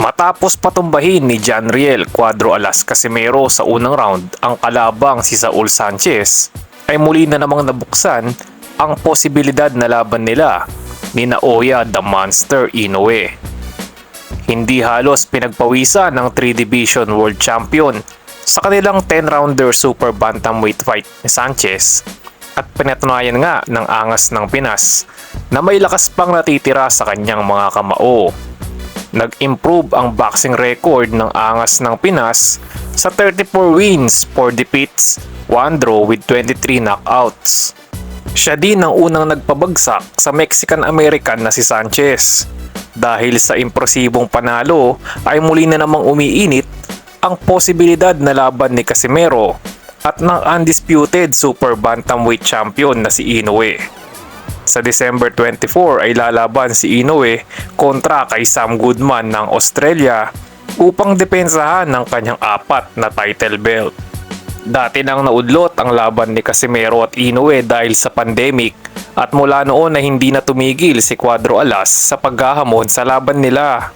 Matapos patumbahin ni Janriel Cuadro Alas Casimero sa unang round ang kalabang si Saul Sanchez, ay muli na namang nabuksan ang posibilidad na laban nila ni Naoya the Monster Inoue. Hindi halos pinagpawisan ng 3 Division World Champion sa kanilang 10-rounder super bantamweight fight ni Sanchez, at pinatunayan nga ng angas ng Pinas na may lakas pang natitira sa kanyang mga kamao. Nag-improve ang boxing record ng angas ng Pinas sa 34 wins, 4 defeats, 1 draw with 23 knockouts. Siya din ang unang nagpabagsak sa Mexican-American na si Sanchez. Dahil sa impresibong panalo ay muli na namang umiinit ang posibilidad na laban ni Casimero at ng undisputed super bantamweight champion na si Inoue. Sa December 24 ay lalaban si Inoue kontra kay Sam Goodman ng Australia upang depensahan ng kanyang 4 na title belt. Dati nang naudlot ang laban ni Casimero at Inoue dahil sa pandemic, at mula noon ay hindi na tumigil si Cuadro Alas sa paghahamon sa laban nila.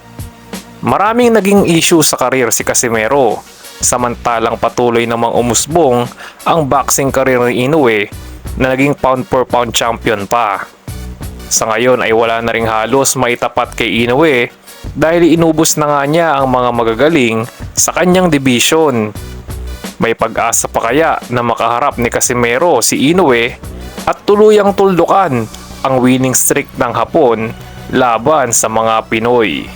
Maraming naging issue sa karir si Casimero, samantalang patuloy namang umusbong ang boxing career ni Inoue na naging pound for pound champion pa. Sa ngayon ay wala na ring halos maitapat kay Inoue dahil inubos na nga niya ang mga magagaling sa kanyang division. May pag-asa pa kaya na makaharap ni Casimero si Inoue at tuluyang tuldukan ang winning streak ng Hapon laban sa mga Pinoy.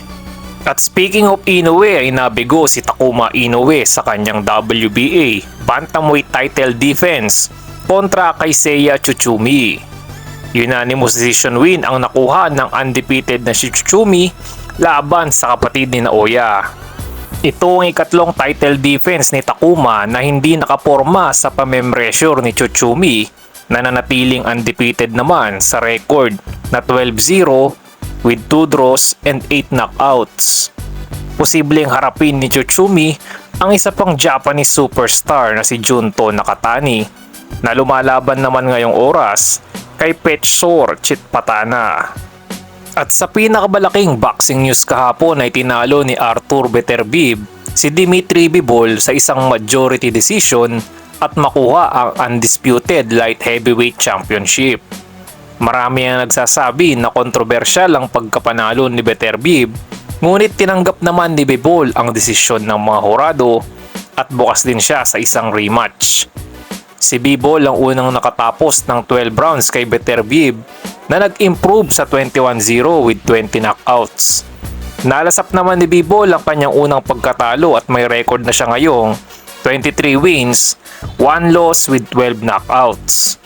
At speaking of Inoue ay nabigo si Takuma Inoue sa kanyang WBA bantamweight title defense kontra kay Seiya Tsutsumi. Unanimous decision win ang nakuha ng undefeated na si Tsutsumi laban sa kapatid ni Naoya. Ito ang ikatlong title defense ni Takuma na hindi nakaporma sa pamemresyur ni Tsutsumi na nanatiling undefeated naman sa record na 12-0 with 2 draws and 8 knockouts. Posibleng harapin ni Tsutsumi ang isa pang Japanese superstar na si Junto Nakatani na lumalaban naman ngayong oras kay Petchor Chitpatana. At sa pinakamalaking boxing news kahapon ay tinalo ni Artur Beterbiev si Dimitri Bivol sa isang majority decision at makuha ang undisputed light heavyweight championship. Marami ang nagsasabi na kontrobersyal ang pagkapanalo ni Beterbiev, ngunit tinanggap naman ni Bivol ang desisyon ng mga hurado at bukas din siya sa isang rematch. Si Bivol ang unang nakatapos ng 12 rounds kay Beterbiev na nag-improve sa 21-0 with 20 knockouts. Nalasap naman ni Bivol ang kanyang unang pagkatalo at may record na siya ngayong 23 wins, 1 loss with 12 knockouts.